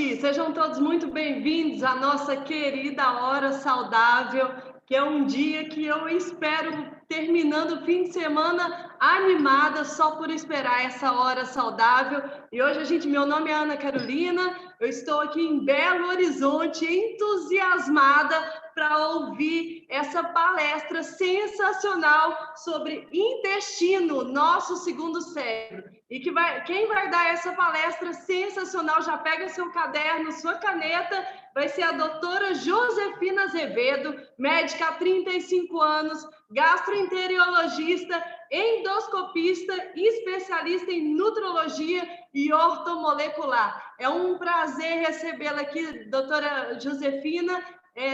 noite, sejam todos muito bem-vindos à nossa querida Hora Saudável, que é um dia que eu espero, terminando o fim de semana, animada só por esperar essa Hora Saudável. E hoje, meu nome é Ana Carolina, eu estou aqui em Belo Horizonte, entusiasmada para ouvir essa palestra sensacional sobre intestino, nosso segundo cérebro. E quem vai dar essa palestra sensacional, já pega seu caderno, sua caneta, vai ser a doutora Josefina Azevedo, médica há 35 anos, gastroenterologista, endoscopista, especialista em nutrologia e ortomolecular. É um prazer recebê-la aqui, doutora Josefina.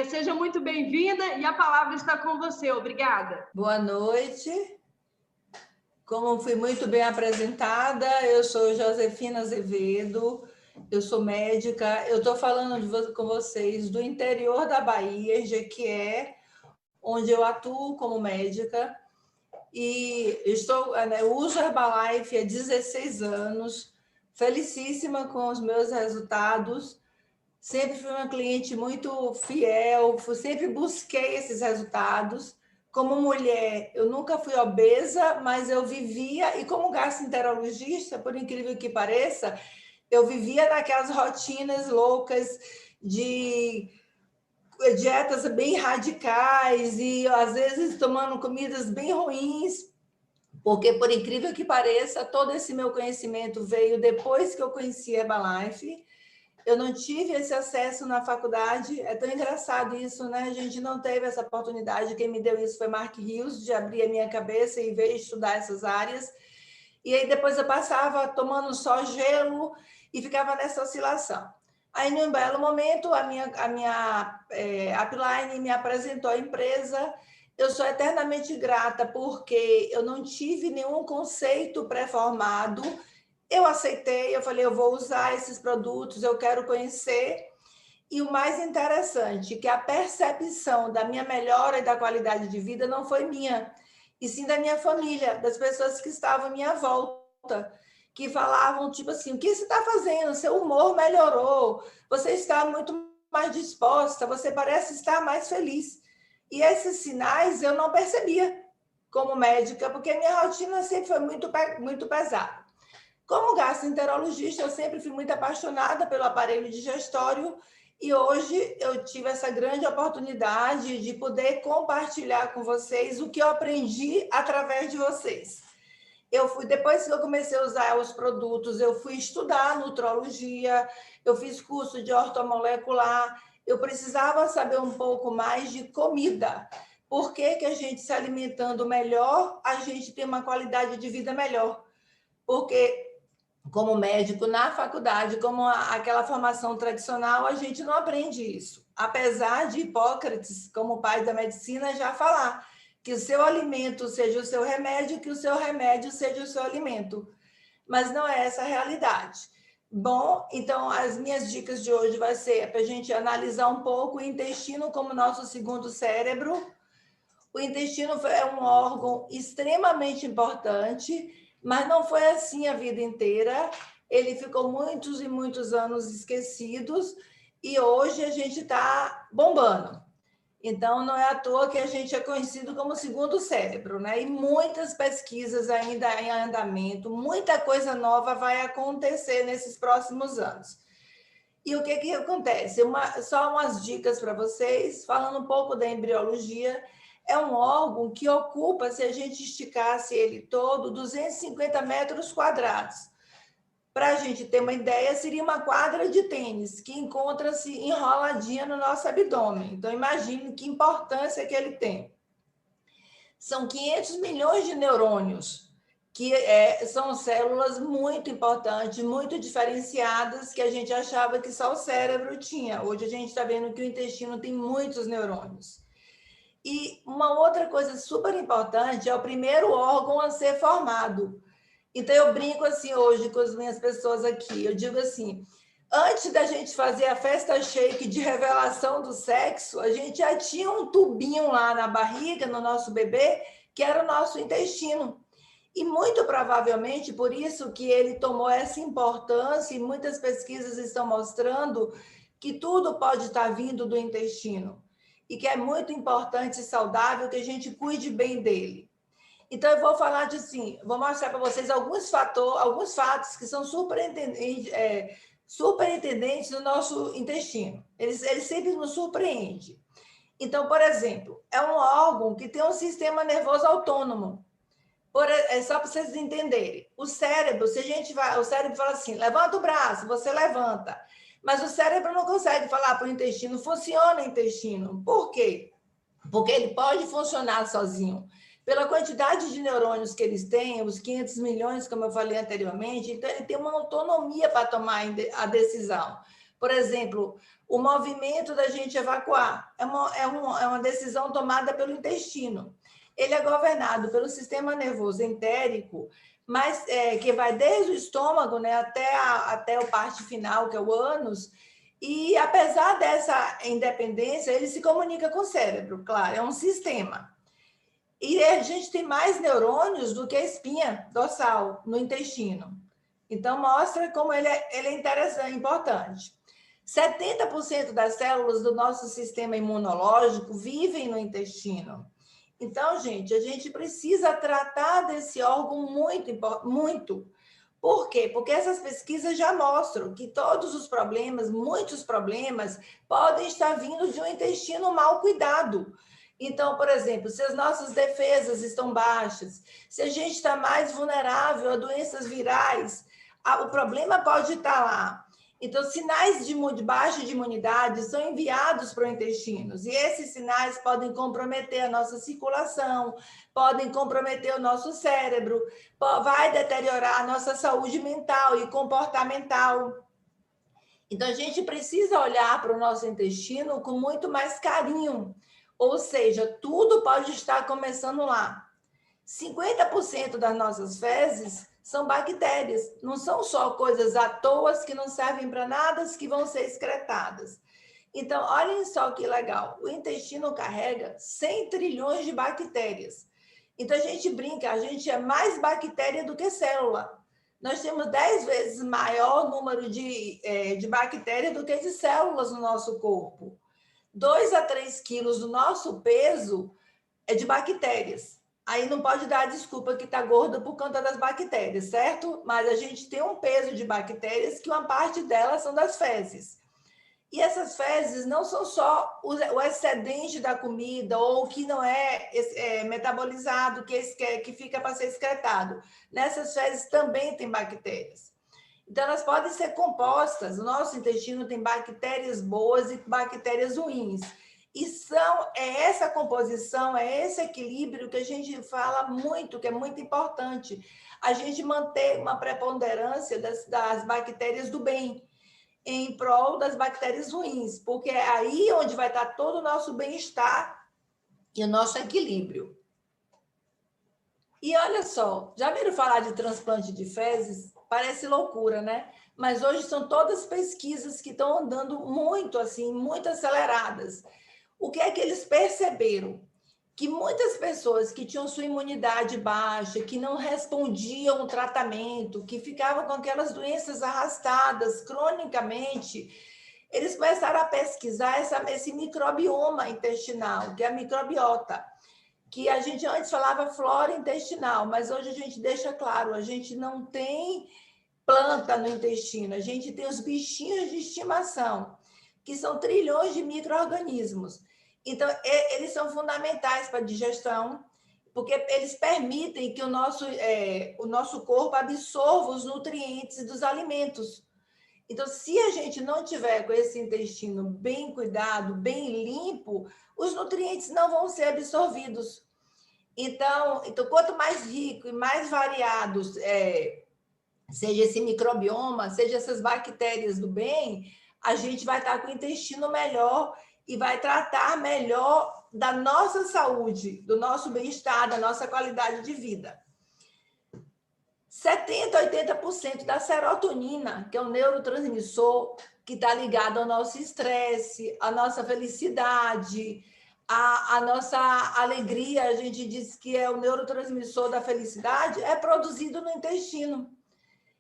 Seja muito bem-vinda e a palavra está com você. Obrigada. Boa noite. Como fui muito bem apresentada, eu sou Josefina Azevedo, eu sou médica, eu estou falando com vocês do interior da Bahia, em Jequié, onde eu atuo como médica, e eu uso Herbalife há 16 anos, felicíssima com os meus resultados, sempre fui uma cliente muito fiel, sempre busquei esses resultados. Como mulher, eu nunca fui obesa, mas eu vivia, e como gastroenterologista, por incrível que pareça, eu vivia naquelas rotinas loucas de dietas bem radicais e, às vezes, tomando comidas bem ruins, porque, por incrível que pareça, todo esse meu conhecimento veio depois que eu conheci Herbalife. Eu não tive esse acesso na faculdade, é tão engraçado isso, né? A gente não teve essa oportunidade, quem me deu isso foi Mark Rios, de abrir a minha cabeça e ver estudar essas áreas. E aí depois eu passava tomando só gelo e ficava nessa oscilação. Aí, num belo momento, a minha upline me apresentou a empresa. Eu sou eternamente grata porque eu não tive nenhum conceito pré-formado. Eu aceitei, eu falei, eu vou usar esses produtos, eu quero conhecer. E o mais interessante, que a percepção da minha melhora e da qualidade de vida não foi minha, e sim da minha família, das pessoas que estavam à minha volta, que falavam, tipo assim, o que você está fazendo? Seu humor melhorou, você está muito mais disposta, você parece estar mais feliz. E esses sinais eu não percebia como médica, porque minha rotina sempre foi muito pesada. Como gastroenterologista, eu sempre fui muito apaixonada pelo aparelho digestório e hoje eu tive essa grande oportunidade de poder compartilhar com vocês o que eu aprendi através de vocês. Depois que eu comecei a usar os produtos, eu fui estudar nutrologia, eu fiz curso de ortomolecular, eu precisava saber um pouco mais de comida. Por que a gente se alimentando melhor, a gente tem uma qualidade de vida melhor? Porque como médico na faculdade, como aquela formação tradicional, a gente não aprende isso. Apesar de Hipócrates, como pai da medicina, já falar que o seu alimento seja o seu remédio, que o seu remédio seja o seu alimento. Mas não é essa a realidade. Bom, então as minhas dicas de hoje vai ser para a gente analisar um pouco o intestino como nosso segundo cérebro. O intestino é um órgão extremamente importante, mas não foi assim a vida inteira. Ele ficou muitos e muitos anos esquecidos e hoje a gente está bombando. Então, não é à toa que a gente é conhecido como segundo cérebro, né? E muitas pesquisas ainda em andamento, muita coisa nova vai acontecer nesses próximos anos. E o que acontece? Só umas dicas para vocês, falando um pouco da embriologia. É um órgão que ocupa, se a gente esticasse ele todo, 250 metros quadrados. Para a gente ter uma ideia, seria uma quadra de tênis, que encontra-se enroladinha no nosso abdômen. Então, imagine que importância que ele tem. São 500 milhões de neurônios, que são células muito importantes, muito diferenciadas, que a gente achava que só o cérebro tinha. Hoje a gente está vendo que o intestino tem muitos neurônios. E uma outra coisa super importante é o primeiro órgão a ser formado. Então, eu brinco assim hoje com as minhas pessoas aqui. Eu digo assim, antes da gente fazer a festa shake de revelação do sexo, a gente já tinha um tubinho lá na barriga, no nosso bebê, que era o nosso intestino. E muito provavelmente por isso que ele tomou essa importância, e muitas pesquisas estão mostrando que tudo pode estar vindo do intestino e que é muito importante e saudável que a gente cuide bem dele. Então, eu vou falar de assim, vou mostrar para vocês alguns fatos que são superintendentes do nosso intestino. Eles sempre nos surpreendem. Então, por exemplo, é um órgão que tem um sistema nervoso autônomo. É só para vocês entenderem. O cérebro, o cérebro fala assim, levanta o braço, você levanta. Mas o cérebro não consegue falar para o intestino, funciona o intestino. Por quê? Porque ele pode funcionar sozinho. Pela quantidade de neurônios que eles têm, os 500 milhões, como eu falei anteriormente, então ele tem uma autonomia para tomar a decisão. Por exemplo, o movimento da gente evacuar é uma decisão tomada pelo intestino. Ele é governado pelo sistema nervoso entérico, mas que vai desde o estômago, né, até a parte final, que é o ânus, e apesar dessa independência, ele se comunica com o cérebro, claro, é um sistema. E a gente tem mais neurônios do que a espinha dorsal no intestino. Então, mostra como ele é interessante, importante. 70% das células do nosso sistema imunológico vivem no intestino. Então, gente, a gente precisa tratar desse órgão muito. Por quê? Porque essas pesquisas já mostram que todos os problemas, muitos problemas, podem estar vindo de um intestino mal cuidado. Então, por exemplo, se as nossas defesas estão baixas, se a gente está mais vulnerável a doenças virais, o problema pode estar lá. Então, sinais de baixa de imunidade são enviados para o intestino, e esses sinais podem comprometer a nossa circulação, podem comprometer o nosso cérebro, vai deteriorar a nossa saúde mental e comportamental. Então, a gente precisa olhar para o nosso intestino com muito mais carinho, ou seja, tudo pode estar começando lá. 50% das nossas fezes são bactérias, não são só coisas à toa que não servem para nada, que vão ser excretadas. Então, olhem só que legal, o intestino carrega 100 trilhões de bactérias. Então, a gente brinca, a gente é mais bactéria do que célula. Nós temos 10 vezes maior número de bactérias do que de células no nosso corpo. 2 a 3 quilos do nosso peso é de bactérias. Aí não pode dar a desculpa que está gorda por conta das bactérias, certo? Mas a gente tem um peso de bactérias que uma parte delas são das fezes. E essas fezes não são só o excedente da comida ou o que não é metabolizado, que fica para ser excretado. Nessas fezes também tem bactérias. Então, elas podem ser compostas. O nosso intestino tem bactérias boas e bactérias ruins. E essa composição, é esse equilíbrio que a gente fala muito, que é muito importante. A gente manter uma preponderância das bactérias do bem em prol das bactérias ruins, porque é aí onde vai estar todo o nosso bem-estar e o nosso equilíbrio. E olha só, já viram falar de transplante de fezes? Parece loucura, né? Mas hoje são todas pesquisas que estão andando muito assim, muito aceleradas. O que é que eles perceberam? Que muitas pessoas que tinham sua imunidade baixa, que não respondiam ao tratamento, que ficavam com aquelas doenças arrastadas cronicamente, eles começaram a pesquisar esse microbioma intestinal, que é a microbiota, que a gente antes falava flora intestinal, mas hoje a gente deixa claro, a gente não tem planta no intestino, a gente tem os bichinhos de estimação, que são trilhões de micro-organismos. Então, eles são fundamentais para a digestão, porque eles permitem que o nosso corpo absorva os nutrientes dos alimentos. Então, se a gente não tiver com esse intestino bem cuidado, bem limpo, os nutrientes não vão ser absorvidos. Então quanto mais rico e mais variados seja esse microbioma, seja essas bactérias do bem, a gente vai estar com o intestino melhor e vai tratar melhor da nossa saúde, do nosso bem-estar, da nossa qualidade de vida. 70% a 80% da serotonina, que é um neurotransmissor que está ligado ao nosso estresse, à nossa felicidade, a nossa alegria, a gente diz que é o neurotransmissor da felicidade, é produzido no intestino.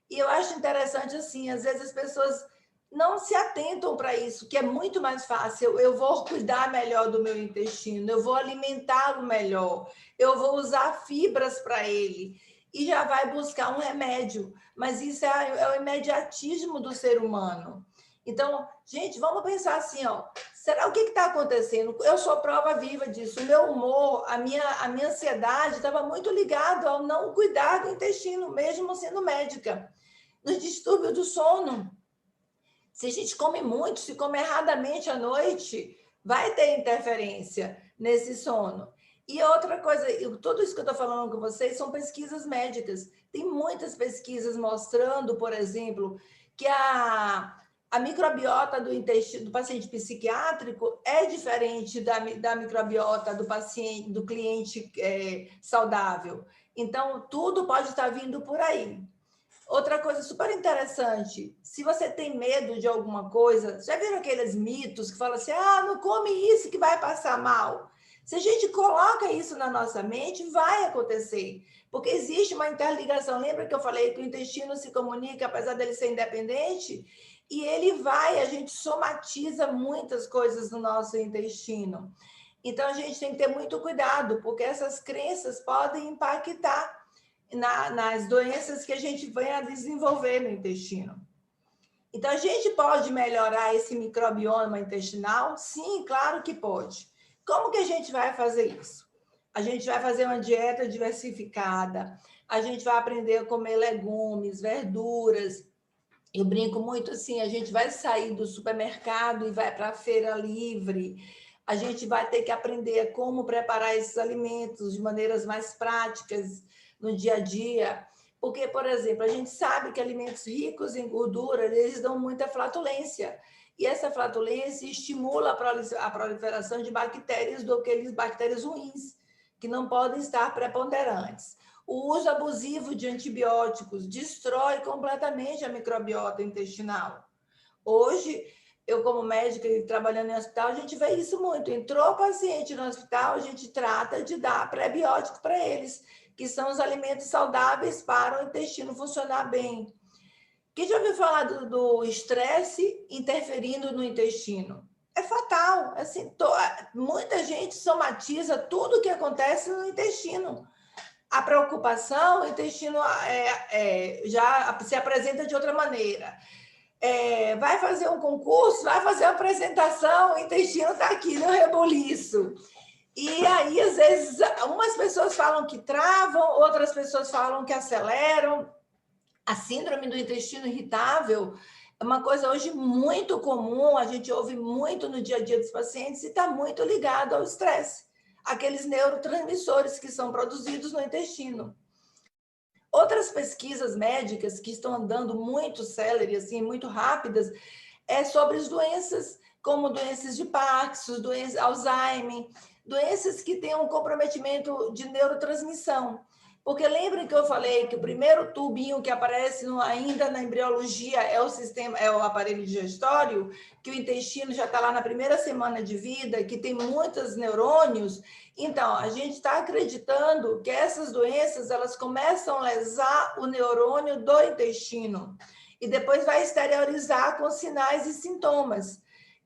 E eu acho interessante assim, às vezes as pessoas não se atentam para isso, que é muito mais fácil. Eu vou cuidar melhor do meu intestino, eu vou alimentá-lo melhor, eu vou usar fibras para ele e já vai buscar um remédio. Mas isso é o imediatismo do ser humano. Então, gente, vamos pensar assim, ó. Será o que está acontecendo? Eu sou prova viva disso. O meu humor, a minha ansiedade estava muito ligado ao não cuidar do intestino, mesmo sendo médica. Nos distúrbios do sono. Se a gente come muito, se come erradamente à noite, vai ter interferência nesse sono. E outra coisa, tudo isso que eu estou falando com vocês são pesquisas médicas. Tem muitas pesquisas mostrando, por exemplo, que a microbiota do intestino do paciente psiquiátrico é diferente da microbiota do paciente, do cliente saudável. Então, tudo pode estar vindo por aí. Outra coisa super interessante, se você tem medo de alguma coisa, já viram aqueles mitos que falam assim, não come isso que vai passar mal? Se a gente coloca isso na nossa mente, vai acontecer, porque existe uma interligação. Lembra que eu falei que o intestino se comunica, apesar dele ser independente? E ele vai, a gente somatiza muitas coisas no nosso intestino. Então, a gente tem que ter muito cuidado, porque essas crenças podem impactar nas doenças que a gente vem a desenvolver no intestino. Então, a gente pode melhorar esse microbioma intestinal? Sim, claro que pode. Como que a gente vai fazer isso? A gente vai fazer uma dieta diversificada, a gente vai aprender a comer legumes, verduras. Eu brinco muito assim, a gente vai sair do supermercado e vai para a feira livre. A gente vai ter que aprender como preparar esses alimentos de maneiras mais práticas no dia a dia. Porque, por exemplo, a gente sabe que alimentos ricos em gordura, eles dão muita flatulência. E essa flatulência estimula a proliferação de bactérias, daqueles bactérias ruins, que não podem estar preponderantes. O uso abusivo de antibióticos destrói completamente a microbiota intestinal. Hoje, eu como médica e trabalhando em hospital, a gente vê isso muito. Entrou paciente no hospital, a gente trata de dar pré-biótico para eles, que são os alimentos saudáveis para o intestino funcionar bem. Quem já ouviu falar do estresse interferindo no intestino? É fatal. Assim, muita gente somatiza tudo o que acontece no intestino. A preocupação, o intestino já se apresenta de outra maneira. Vai fazer um concurso, vai fazer uma apresentação, o intestino está aqui no rebuliço. E aí, às vezes, umas pessoas falam que travam, outras pessoas falam que aceleram. A síndrome do intestino irritável é uma coisa hoje muito comum, a gente ouve muito no dia a dia dos pacientes e está muito ligado ao estresse, aqueles neurotransmissores que são produzidos no intestino. Outras pesquisas médicas que estão andando muito célere, assim, muito rápidas, sobre as doenças, como doenças de Parkinson, doenças Alzheimer, doenças que têm um comprometimento de neurotransmissão. Porque lembrem que eu falei que o primeiro tubinho que aparece ainda na embriologia é o aparelho digestório, que o intestino já está lá na primeira semana de vida, que tem muitos neurônios. Então, a gente está acreditando que essas doenças elas começam a lesar o neurônio do intestino e depois vai exteriorizar com sinais e sintomas.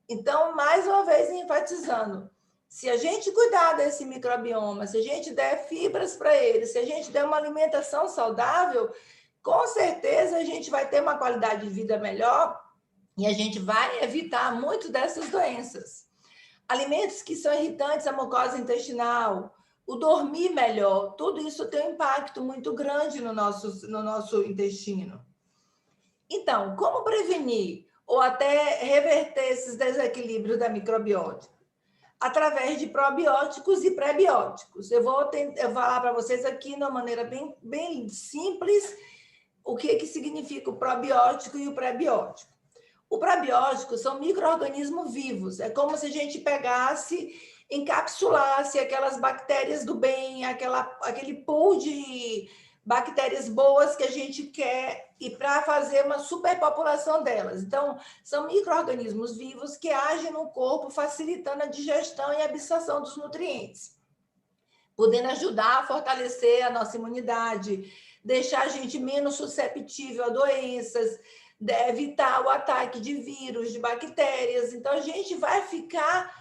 Então, mais uma vez, enfatizando, se a gente cuidar desse microbioma, se a gente der fibras para ele, se a gente der uma alimentação saudável, com certeza a gente vai ter uma qualidade de vida melhor e a gente vai evitar muito dessas doenças. Alimentos que são irritantes à mucosa intestinal, o dormir melhor, tudo isso tem um impacto muito grande no nosso intestino. Então, como prevenir ou até reverter esses desequilíbrios da microbiota? Através de probióticos e pré-bióticos. Eu vou falar para vocês aqui de uma maneira bem simples o que significa o probiótico e o pré-biótico. O probiótico são micro-organismos vivos. É como se a gente pegasse, encapsulasse aquelas bactérias do bem, aquele pool de bactérias boas que a gente quer e para fazer uma superpopulação delas. Então, são micro-organismos vivos que agem no corpo, facilitando a digestão e a absorção dos nutrientes, podendo ajudar a fortalecer a nossa imunidade, deixar a gente menos susceptível a doenças, evitar o ataque de vírus, de bactérias. Então, a gente vai ficar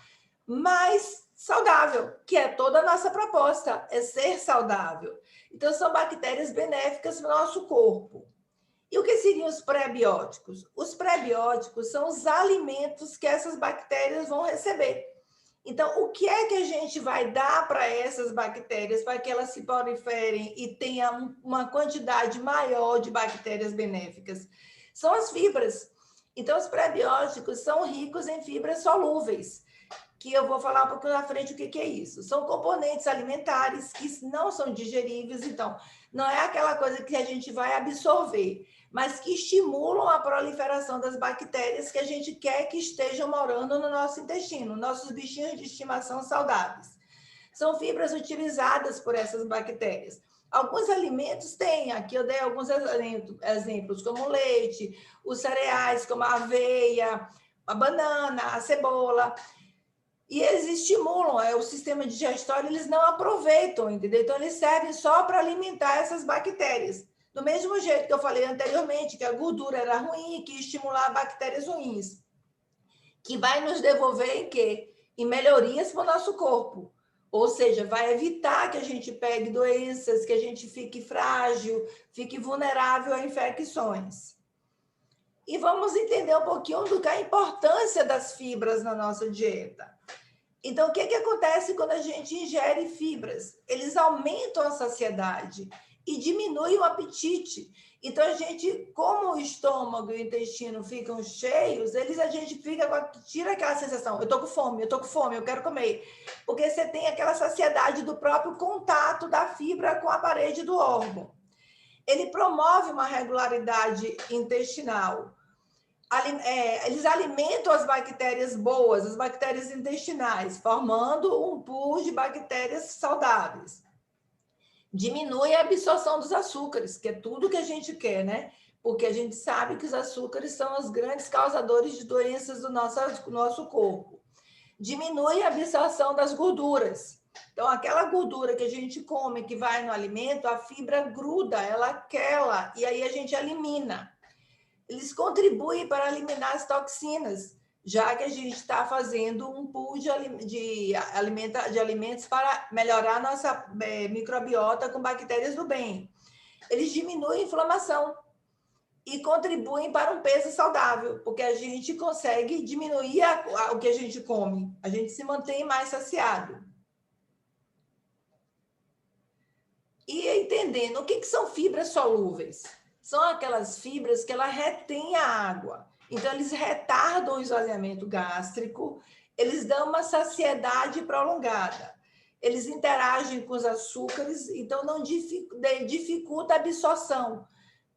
mais saudável, que é toda a nossa proposta, é ser saudável. Então, são bactérias benéficas para o nosso corpo. E o que seriam os pré-bióticos? Os pré-bióticos são os alimentos que essas bactérias vão receber. Então, o que é que a gente vai dar para essas bactérias para que elas se proliferem e tenham uma quantidade maior de bactérias benéficas? São as fibras. Então, os pré-bióticos são ricos em fibras solúveis, que eu vou falar um pouquinho na frente o que é isso. São componentes alimentares que não são digeríveis, então, não é aquela coisa que a gente vai absorver, mas que estimulam a proliferação das bactérias que a gente quer que estejam morando no nosso intestino, nossos bichinhos de estimação saudáveis. São fibras utilizadas por essas bactérias. Alguns alimentos têm, aqui eu dei alguns exemplos, como o leite, os cereais, como a aveia, a banana, a cebola. E eles estimulam, o sistema digestório, eles não aproveitam, entendeu? Então, eles servem só para alimentar essas bactérias. Do mesmo jeito que eu falei anteriormente, que a gordura era ruim, que estimular bactérias ruins, que vai nos devolver em quê? Em melhorias para o nosso corpo. Ou seja, vai evitar que a gente pegue doenças, que a gente fique frágil, fique vulnerável a infecções. E vamos entender um pouquinho do que é a importância das fibras na nossa dieta. Então, o que acontece quando a gente ingere fibras? Eles aumentam a saciedade e diminuem o apetite. Então, a gente, como o estômago e o intestino ficam cheios, a gente tira aquela sensação, eu tô com fome, eu quero comer. Porque você tem aquela saciedade do próprio contato da fibra com a parede do órgão. Ele promove uma regularidade intestinal. Eles alimentam as bactérias boas, as bactérias intestinais, formando um pool de bactérias saudáveis. Diminui a absorção dos açúcares, que é tudo que a gente quer, né? Porque a gente sabe que os açúcares são os grandes causadores de doenças do nosso corpo. Diminui a absorção das gorduras. Então, aquela gordura que a gente come, que vai no alimento, a fibra gruda, ela quela, e aí a gente elimina. Eles contribuem para eliminar as toxinas, já que a gente está fazendo um pool de alimentos para melhorar a nossa microbiota com bactérias do bem. Eles diminuem a inflamação e contribuem para um peso saudável, porque a gente consegue diminuir o que a gente come, a gente se mantém mais saciado. E entendendo o que são fibras solúveis? São aquelas fibras que ela retém a água. Então, eles retardam o esvaziamento gástrico, eles dão uma saciedade prolongada. Eles interagem com os açúcares, então não dificulta a absorção.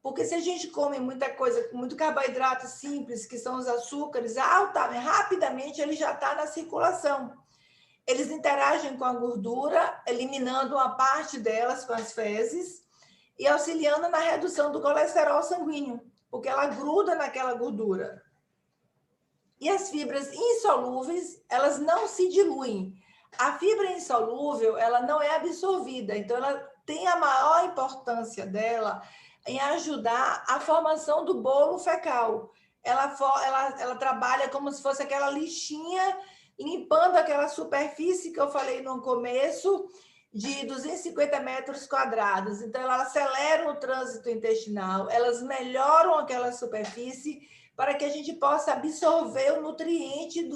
Porque se a gente come muita coisa, muito carboidrato simples, que são os açúcares, rapidamente ele já está na circulação. Eles interagem com a gordura, eliminando uma parte delas com as fezes, e auxiliando na redução do colesterol sanguíneo, porque ela gruda naquela gordura. E as fibras insolúveis, elas não se diluem. A fibra insolúvel, ela não é absorvida, então ela tem a maior importância dela em ajudar a formação do bolo fecal. Ela trabalha como se fosse aquela lixinha, limpando aquela superfície que eu falei no começo, de 250 metros quadrados. Então, elas aceleram o trânsito intestinal, elas melhoram aquela superfície para que a gente possa absorver o nutriente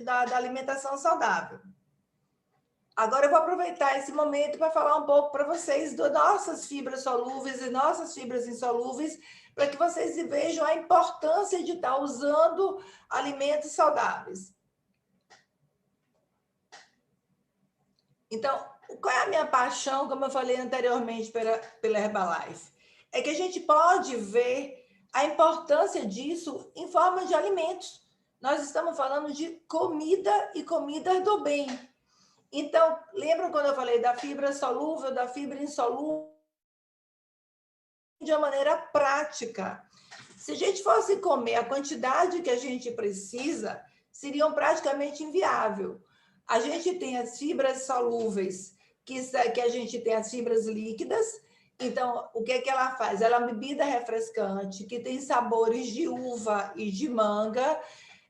da alimentação saudável. Agora, eu vou aproveitar esse momento para falar um pouco para vocês das nossas fibras solúveis e nossas fibras insolúveis, para que vocês vejam a importância de estar usando alimentos saudáveis. Então, qual é a minha paixão, como eu falei anteriormente, pela Herbalife? É que a gente pode ver a importância disso em forma de alimentos. Nós estamos falando de comida e comida do bem. Então, lembram quando eu falei da fibra solúvel, da fibra insolúvel? de uma maneira prática. Se a gente fosse comer a quantidade que a gente precisa, seriam praticamente inviável. A gente tem as fibras solúveis, que a gente tem as fibras líquidas. Então, o que é que ela faz? Ela é uma bebida refrescante, que tem sabores de uva e de manga.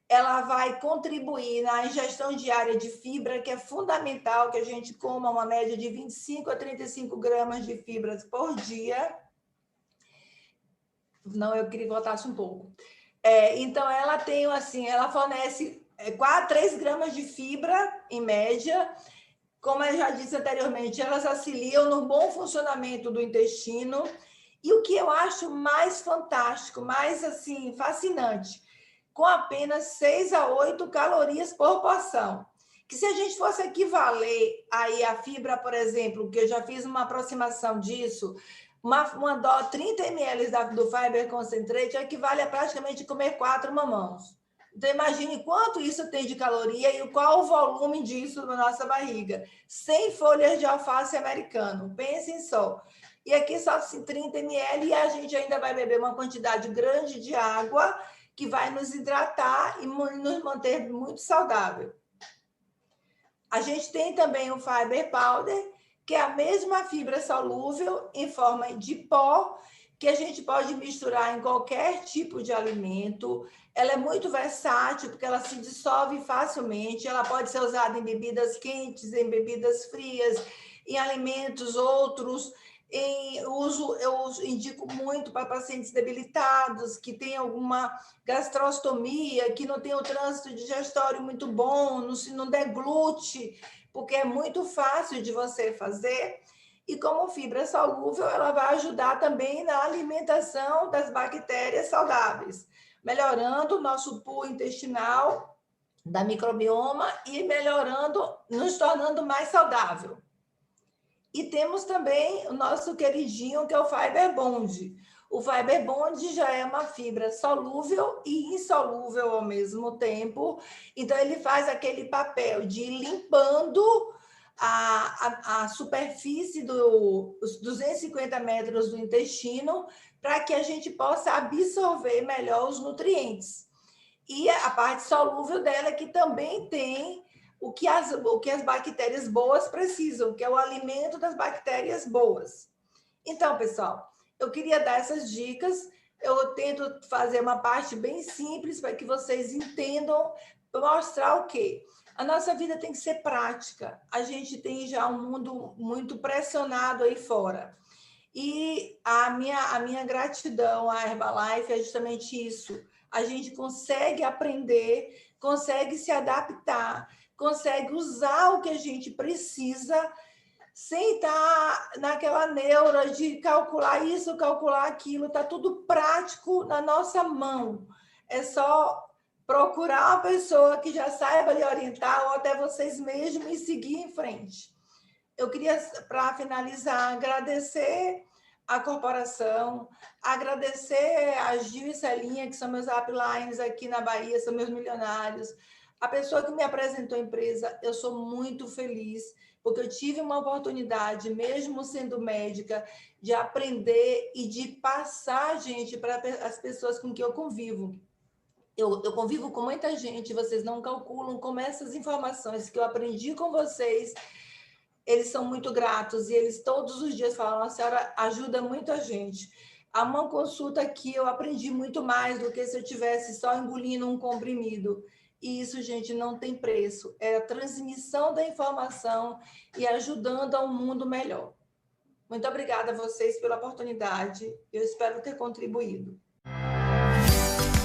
Ela vai contribuir na ingestão diária de fibra, que é fundamental que a gente coma uma média de 25 a 35 gramas de fibras por dia. Não, eu queria que voltasse um pouco. Então, ela tem, assim, ela fornece 3 gramas de fibra, em média. Como eu já disse anteriormente, elas auxiliam no bom funcionamento do intestino. E o que eu acho mais fantástico, mais, assim, fascinante, com apenas 6 a 8 calorias por porção. Que se a gente fosse equivaler aí a fibra, por exemplo, que eu já fiz uma aproximação disso, uma dose 30 ml do Fiber Concentrate equivale a praticamente comer 4 mamãos. Então, imagine quanto isso tem de caloria e qual o volume disso na nossa barriga. 100 folhas de alface americano, pensem só. E aqui só 30 ml e a gente ainda vai beber uma quantidade grande de água que vai nos hidratar e nos manter muito saudável. A gente tem também o Fiber Powder, que é a mesma fibra solúvel em forma de pó, que a gente pode misturar em qualquer tipo de alimento. Ela é muito versátil, porque ela se dissolve facilmente, ela pode ser usada em bebidas quentes, em bebidas frias, em alimentos outros. Eu indico muito para pacientes debilitados, que têm alguma gastrostomia, que não tem o trânsito digestório muito bom, não deglute, porque é muito fácil de você fazer. E como fibra solúvel, ela vai ajudar também na alimentação das bactérias saudáveis, melhorando o nosso pool intestinal, da microbioma e nos tornando mais saudável. E temos também o nosso queridinho, que é o Fiber Bond. O Fiber Bond já é uma fibra solúvel e insolúvel ao mesmo tempo. Então, ele faz aquele papel de ir limpando a superfície dos 250 metros do intestino para que a gente possa absorver melhor os nutrientes. E a parte solúvel dela, que também tem o que as bactérias boas precisam, que é o alimento das bactérias boas. Então, pessoal, eu queria dar essas dicas. Eu tento fazer uma parte bem simples para que vocês entendam, mostrar o quê? A nossa vida tem que ser prática. A gente tem já um mundo muito pressionado aí fora. E a minha gratidão à Herbalife é justamente isso. A gente consegue aprender, consegue se adaptar, consegue usar o que a gente precisa sem estar naquela neura de calcular isso, calcular aquilo. Está tudo prático na nossa mão. É só procurar uma pessoa que já saiba lhe orientar, ou até vocês mesmos, e seguir em frente. Eu queria, para finalizar, agradecer a corporação, agradecer a Gil e Celinha, que são meus uplines aqui na Bahia, são meus milionários. A pessoa que me apresentou a empresa, eu sou muito feliz, porque eu tive uma oportunidade, mesmo sendo médica, de aprender e de passar, gente, para as pessoas com quem eu convivo. Eu convivo com muita gente, vocês não calculam como essas informações que eu aprendi com vocês, eles são muito gratos e eles todos os dias falam: a senhora ajuda muito a gente. Há uma consulta aqui, eu aprendi muito mais do que se eu tivesse só engolindo um comprimido. E isso, gente, não tem preço. É a transmissão da informação e ajudando a um mundo melhor. Muito obrigada a vocês pela oportunidade. Eu espero ter contribuído.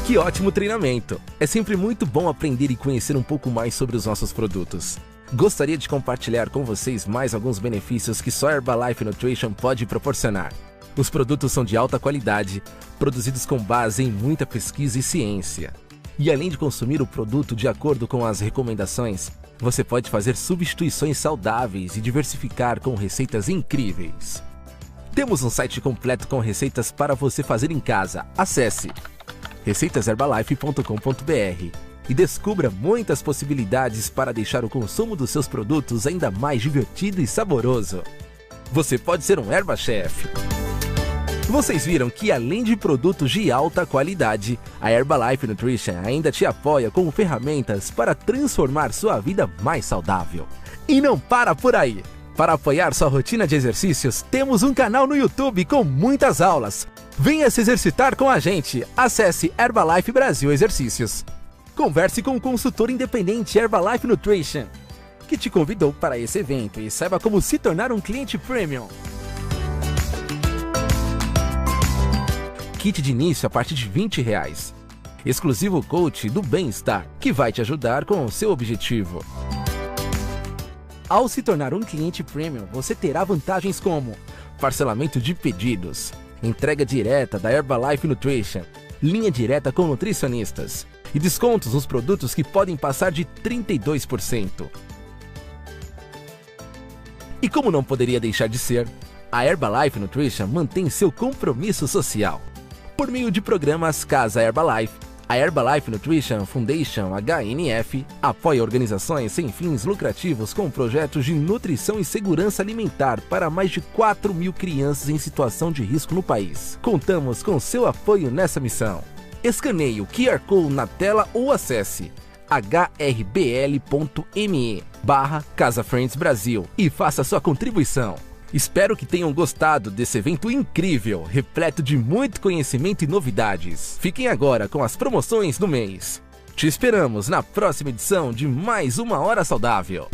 Que ótimo treinamento! É sempre muito bom aprender e conhecer um pouco mais sobre os nossos produtos. Gostaria de compartilhar com vocês mais alguns benefícios que só a Herbalife Nutrition pode proporcionar. Os produtos são de alta qualidade, produzidos com base em muita pesquisa e ciência. E além de consumir o produto de acordo com as recomendações, você pode fazer substituições saudáveis e diversificar com receitas incríveis. Temos um site completo com receitas para você fazer em casa. Acesse receitaserbalife.com.br e descubra muitas possibilidades para deixar o consumo dos seus produtos ainda mais divertido e saboroso. Você pode ser um Herba Chef. Vocês viram que além de produtos de alta qualidade, a Herbalife Nutrition ainda te apoia com ferramentas para transformar sua vida mais saudável. E não para por aí! Para apoiar sua rotina de exercícios, temos um canal no YouTube com muitas aulas. Venha se exercitar com a gente. Acesse Herbalife Brasil Exercícios. Converse com o consultor independente Herbalife Nutrition, que te convidou para esse evento, e saiba como se tornar um cliente premium. Kit de início a partir de R$20. Exclusivo coach do bem-estar, que vai te ajudar com o seu objetivo. Ao se tornar um cliente premium, você terá vantagens como parcelamento de pedidos, entrega direta da Herbalife Nutrition, linha direta com nutricionistas e descontos nos produtos que podem passar de 32%. E como não poderia deixar de ser, a Herbalife Nutrition mantém seu compromisso social. Por meio de programas Casa Herbalife, a Herbalife Nutrition Foundation HNF apoia organizações sem fins lucrativos com projetos de nutrição e segurança alimentar para mais de 4.000 crianças em situação de risco no país. Contamos com seu apoio nessa missão. Escaneie o QR Code na tela ou acesse hrbl.me/Casa Friends Brasil e faça sua contribuição. Espero que tenham gostado desse evento incrível, repleto de muito conhecimento e novidades. Fiquem agora com as promoções do mês. Te esperamos na próxima edição de mais uma Hora Saudável.